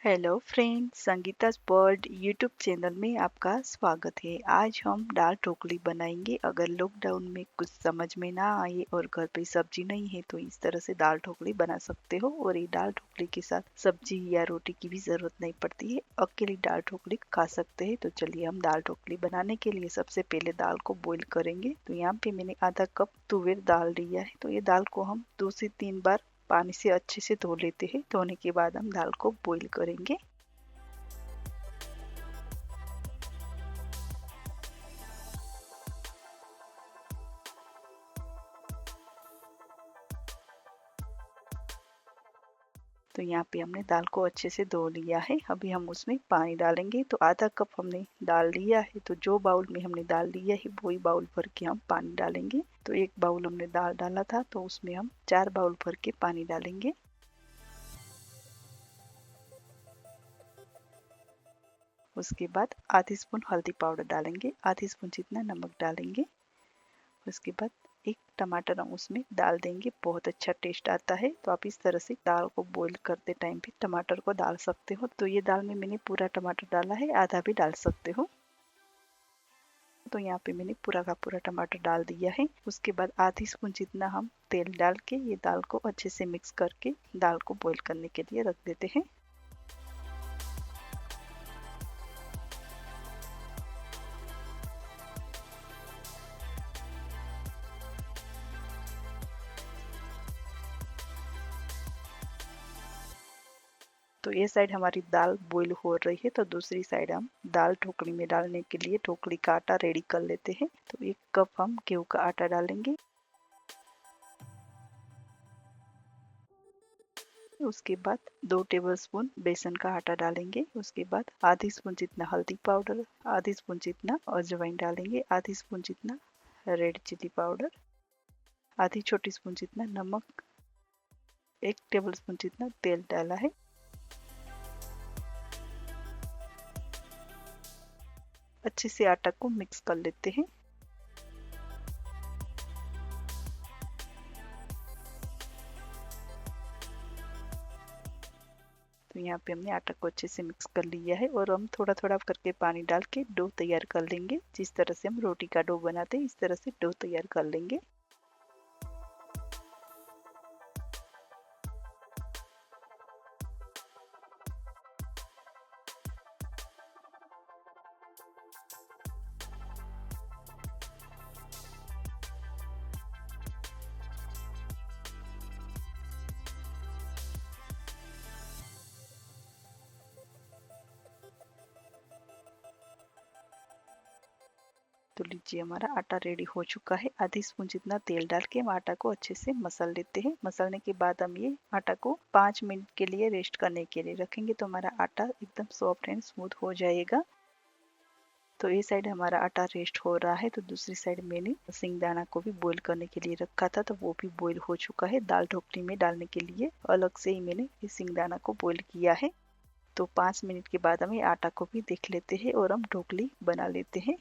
Hello friends, Sangeeta's world YouTube channel में आपका स्वागत है। आज हम दाल ढोकली बनाएंगे। अगर लॉकडाउन में कुछ समझ में ना आए और घर पे सब्जी नहीं है तो इस तरह से दाल ढोकली बना सकते हो। और ये दाल ढोकली के साथ सब्जी या रोटी की भी ज़रूरत नहीं पड़ती है, अकेली दाल ढोकली खा सकते हैं। तो चलिए हम दाल ढोकली बनाने के लिए सबसे पहले दाल को बॉईल करेंगे। तो यहाँ पे मैंने आधा कप तुवेर दाल लिया है। तो ये दाल को हम 2 से 3 बार पानी से अच्छे से धो लेते हैं। धोने के बाद हम दाल को बॉईल करेंगे। तो यहाँ पे हमने दाल को अच्छे से धो लिया है। अभी हम उसमें पानी डालेंगे। तो आधा कप हमने दाल लिया है, तो जो बाउल में हमने दाल लिया है वही बाउल भर के हम पानी डालेंगे। तो एक बाउल हमने दाल डाला था, तो उसमें हम 4 बाउल भर के पानी डालेंगे। उसके बाद आधी स्पून हल्दी पाउडर डालेंगे, आधी स्पून जितना नमक डालेंगे। उसके बाद एक टमाटर हम उसमें डाल देंगे, बहुत अच्छा टेस्ट आता है। तो आप इस तरह से दाल को बॉईल करते टाइम भी टमाटर को डाल सकते हो। तो ये दाल में मैंने पूरा टमाटर डाला है, आधा भी डाल सकते हो। तो यहाँ पे मैंने पूरा का पूरा टमाटर डाल दिया है। उसके बाद आधी स्पून जितना हम तेल डाल के ये दाल को अच्छे से मिक्स करके दाल को बॉईल करने के लिए रख देते हैं। तो ये साइड हमारी दाल बॉईल हो रही है, तो दूसरी साइड हम दाल ढोकली में डालने के लिए ढोकली का आटा रेडी कर लेते हैं। तो 1 कप हम गेहूं का आटा डालेंगे। उसके बाद 2 टेबलस्पून बेसन का आटा डालेंगे। उसके बाद आधी स्पून जितना हल्दी पाउडर, आधी स्पून जितना अजवाइन डालेंगे, आधी स्पून जितना रेड चिली पाउडर, आधी छोटी स्पून जितना नमक, 1 टेबलस्पून जितना तेल डाला है। अच्छे से आटा को मिक्स कर लेते हैं। तो यहाँ पे हमने आटा को अच्छे से मिक्स कर लिया है और हम थोड़ा थोड़ा करके पानी डाल के डो तैयार कर लेंगे। जिस तरह से हम रोटी का डो बनाते हैं इस तरह से डो तैयार कर लेंगे। तो लीजिए हमारा आटा रेडी हो चुका है। आधी स्पून जितना तेल डाल के हम आटा को अच्छे से मसल लेते हैं। मसलने के बाद हम ये आटा को 5 मिनट के लिए रेस्ट करने के लिए रखेंगे। तो हमारा आटा एकदम सॉफ्ट एंड स्मूथ हो जाएगा। तो ये साइड हमारा आटा रेस्ट हो रहा है, तो दूसरी साइड मैंने सिंगदाना को भी बॉईल करने के लिए रखा था, तो वो भी बॉईल हो चुका है। दाल ढोकली में डालने के लिए अलग से ही मैंने इस सिंगदाना को बॉईल किया है। तो 5 मिनट के बाद हम ये आटा को भी देख लेते हैं और हम ढोकली बना लेते हैं।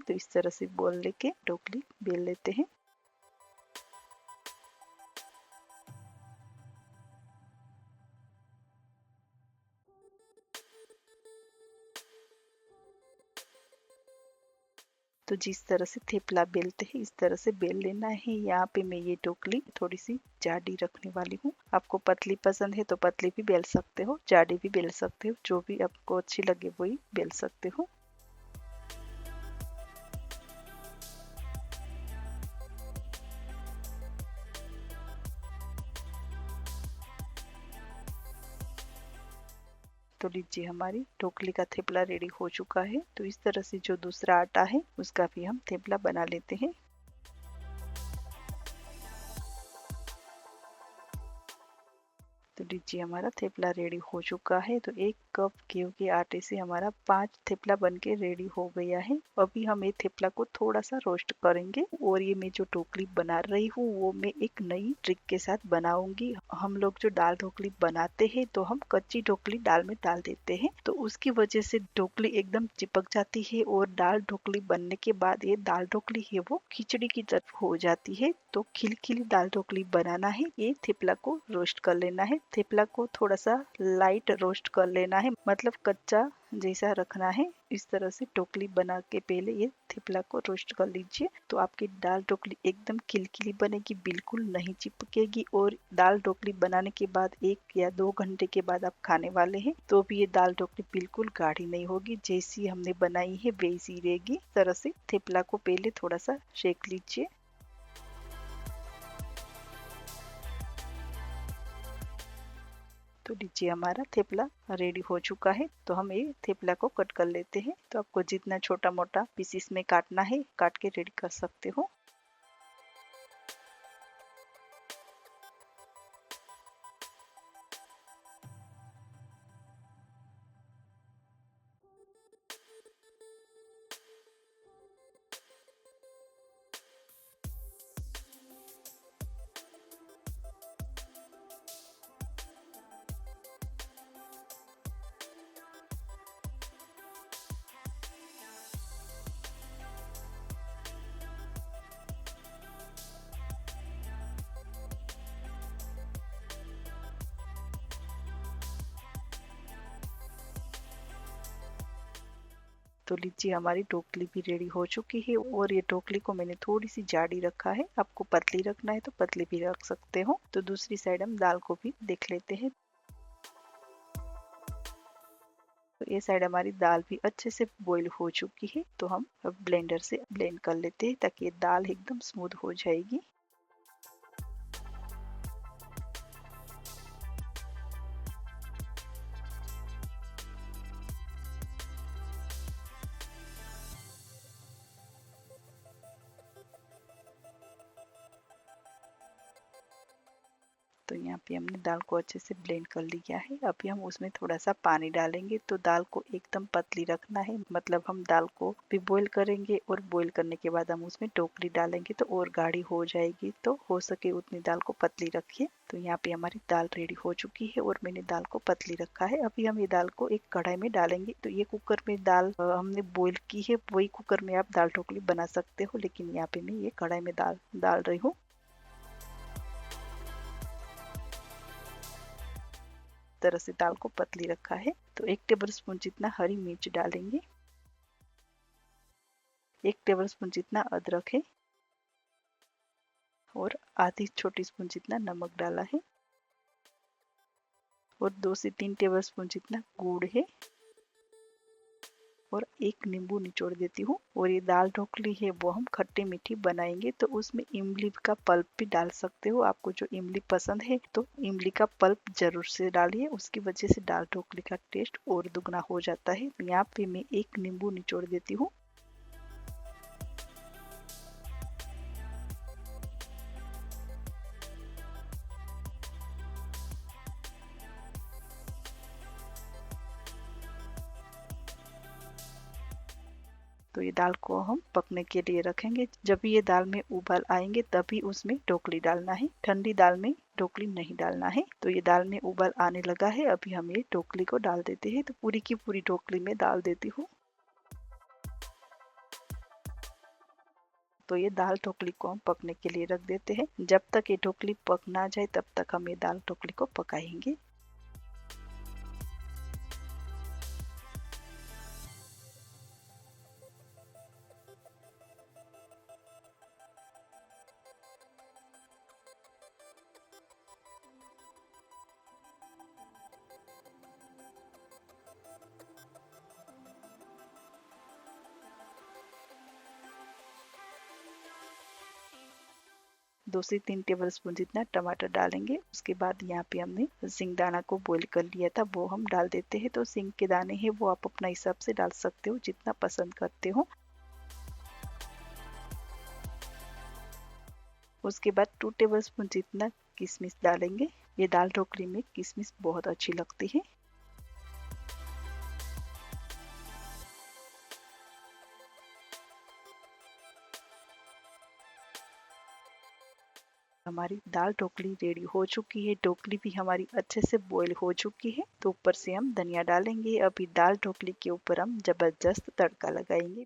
तो इस तरह से बॉल लेके ढोकली बेल लेते हैं। तो जिस तरह से थेपला बेलते हैं इस तरह से बेल लेना है। यहाँ पे मैं ये ढोकली थोड़ी सी जाडी रखने वाली हूँ। आपको पतली पसंद है तो पतली भी बेल सकते हो, जाडी भी बेल सकते हो, जो भी आपको अच्छी लगे वही बेल सकते हो। तो लीजिए हमारी ढोकली का थेपला रेडी हो चुका है। तो इस तरह से जो दूसरा आटा है उसका भी हम थेपला बना लेते हैं। तो लीजिए हमारा थेपला रेडी हो चुका है। तो 1 कप गेहूं के आटे से हमारा 5 थेपला बनके रेडी हो गया है। अभी हम ये थेपला को थोड़ा सा रोस्ट करेंगे और ये मैं जो ढोकली बना रही हूँ वो मैं एक नई ट्रिक के साथ बनाऊंगी। हम लोग जो दाल ढोकली बनाते हैं तो हम कच्ची ढोकली दाल में डाल देते हैं, तो उसकी वजह से ढोकली एकदम चिपक जाती है और दाल ढोकली बनने के बाद ये दाल ढोकली है वो खिचड़ी की तरफ हो जाती है। तो खिली दाल ढोकली बनाना है, ये थेपला को रोस्ट कर लेना है। थेपला को थोड़ा सा लाइट रोस्ट कर लेना है, मतलब कच्चा जैसा रखना है। इस तरह से ढोकली बना के पहले ये थेपला को रोस्ट कर लीजिए, तो आपकी दाल ढोकली एकदम खिलखिली बनेगी, बिल्कुल नहीं चिपकेगी। और दाल ढोकली बनाने के बाद 1 या 2 घंटे के बाद आप खाने वाले हैं तो भी ये दाल ढोकली बिल्कुल गाढ़ी नहीं होगी, जैसी हमने बनाई है वैसी रहेगी। इस तरह से थेपला को पहले थोड़ा सा सेक लीजिए। तो लीजिए हमारा थेपला रेडी हो चुका है। तो हम ये थेपला को कट कर लेते हैं। तो आपको जितना छोटा मोटा पीसीस में काटना है काट के रेडी कर सकते हो। तो लीजिए हमारी ढोकली भी रेडी हो चुकी है और ये ढोकली को मैंने थोड़ी सी जाड़ी रखा है। आपको पतली रखना है तो पतली भी रख सकते हो। तो दूसरी साइड हम दाल को भी देख लेते हैं। तो ये साइड हमारी दाल भी अच्छे से बॉईल हो चुकी है। तो हम अब ब्लेंडर से ब्लेंड कर लेते हैं ताकि ये दाल एकदम स्मूथ हो जाएगी। तो यहाँ पे हमने दाल को अच्छे से ब्लेंड कर लिया है। अभी हम उसमें थोड़ा सा पानी डालेंगे। तो दाल को एकदम पतली रखना है, मतलब हम दाल को भी बॉईल करेंगे और बॉईल करने के बाद हम उसमें ढोकली डालेंगे तो और गाढ़ी हो जाएगी। तो हो सके उतनी दाल को पतली रखिए। तो यहाँ पे हमारी दाल रेडी हो चुकी है और मैंने दाल को पतली रखा है। अभी हम ये दाल को एक कढ़ाई में डालेंगे। तो ये कुकर में दाल हमने बॉईल की है, वही कुकर में आप दाल ढोकली बना सकते हो, लेकिन यहाँ पे मैं ये कढ़ाई में दाल डाल रही हूँ। तरह से दाल को पतली रखा है। तो 1 टेबल स्पून जितना हरी मिर्च डालेंगे, 1 टेबल स्पून जितना अदरक है और आधी छोटी स्पून जितना नमक डाला है और 2 से 3 टेबल स्पून जितना गुड़ है और 1 नींबू निचोड़ देती हूँ। और ये दाल ढोकली है वो हम खट्टी मीठी बनाएंगे तो उसमें इमली का पल्प भी डाल सकते हो। आपको जो इमली पसंद है तो इमली का पल्प जरूर से डालिए, उसकी वजह से दाल ढोकली का टेस्ट और दुगना हो जाता है। यहाँ पे मैं 1 नींबू निचोड़ देती हूँ। तो ये दाल को हम पकने के लिए रखेंगे। जब भी ये दाल में उबाल आएंगे तभी उसमें ढोकली डालना है, ठंडी दाल में ढोकली नहीं डालना है। तो ये दाल में उबाल आने लगा है, अभी हम ये ढोकली को डाल देते हैं। तो पूरी की पूरी ढोकली में डाल देती हूँ। तो ये दाल ढोकली को हम पकने के लिए रख देते हैं। जब तक ये ढोकली पक ना जाए तब तक हम ये दाल ढोकली को पकाएंगे। 2 से 3 टेबल स्पून जितना टमाटर डालेंगे। उसके बाद यहाँ पे हमने सिंगदाना को बॉईल कर लिया था वो हम डाल देते हैं। तो सिंग के दाने हैं वो आप अपना हिसाब से डाल सकते हो जितना पसंद करते हो। उसके बाद 2 टेबल स्पून जितना किशमिश डालेंगे। ये दाल ढोकली में किशमिश बहुत अच्छी लगती है। हमारी दाल ढोकली रेडी हो चुकी है। ढोकली भी हमारी अच्छे से बॉईल हो चुकी है। तो ऊपर से हम धनिया डालेंगे। अभी दाल ढोकली के ऊपर हम जबरदस्त तड़का लगाएंगे।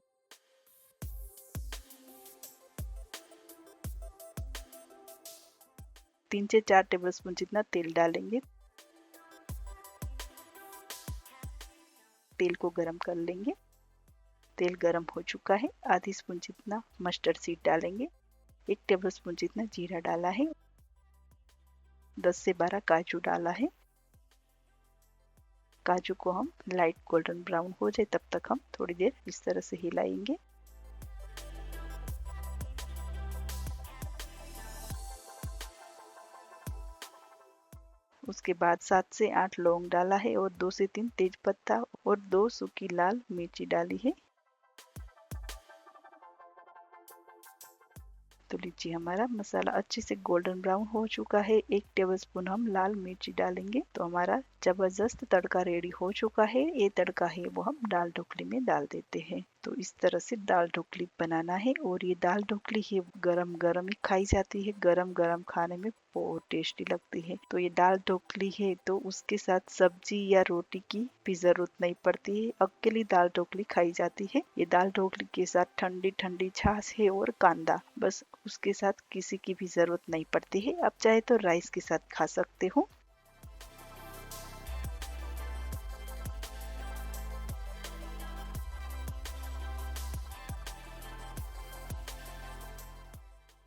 3 से 4 टेबलस्पून जितना तेल डालेंगे। तेल को गरम कर लेंगे। तेल गरम हो चुका है। आधी स्पून जितना मस्टर्ड सीड डालेंगे। 1 टेबलस्पून जितना जीरा डाला है। 10 से 12 काजू डाला है। काजू को हम लाइट गोल्डन ब्राउन हो जाए तब तक हम थोड़ी देर इस तरह से हिलाएंगे। उसके बाद 7 से 8 लौंग डाला है और 2 से 3 तेज पत्ता और 2 सूखी लाल मिर्ची डाली है। तो लीजिए हमारा मसाला अच्छे से गोल्डन ब्राउन हो चुका है। 1 टेबलस्पून हम लाल मिर्ची डालेंगे। तो हमारा जबरदस्त तड़का रेडी हो चुका है। ये तड़का है वो हम दाल ढोकली में डाल देते हैं। तो इस तरह से दाल ढोकली बनाना है और ये दाल ढोकली है गरम गरम ही खाई जाती है। गरम गरम खाने में बहुत टेस्टी लगती है। तो ये दाल ढोकली है तो उसके साथ सब्जी या रोटी की भी जरूरत नहीं पड़ती है। अकेली दाल ढोकली खाई जाती है। ये दाल ढोकली के साथ ठंडी ठंडी छाछ है और कांदा, बस उसके साथ किसी की भी जरूरत नहीं पड़ती है। आप चाहे तो राइस के साथ खा सकते हो।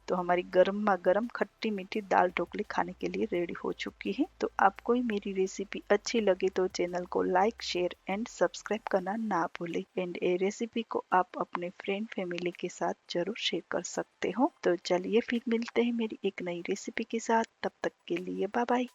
तो हमारी गर्मा गर्म खट्टी मीठी दाल ढोकली खाने के लिए रेडी हो चुकी है। तो आपको ही मेरी रेसिपी अच्छी लगे तो चैनल को लाइक शेयर एंड सब्सक्राइब करना ना भूलें। एंड ये रेसिपी को आप अपने फ्रेंड फैमिली के साथ जरूर शेयर कर सकते हो। तो चलिए फिर मिलते हैं मेरी एक नई रेसिपी के साथ। तब तक के लिए बाय बाय।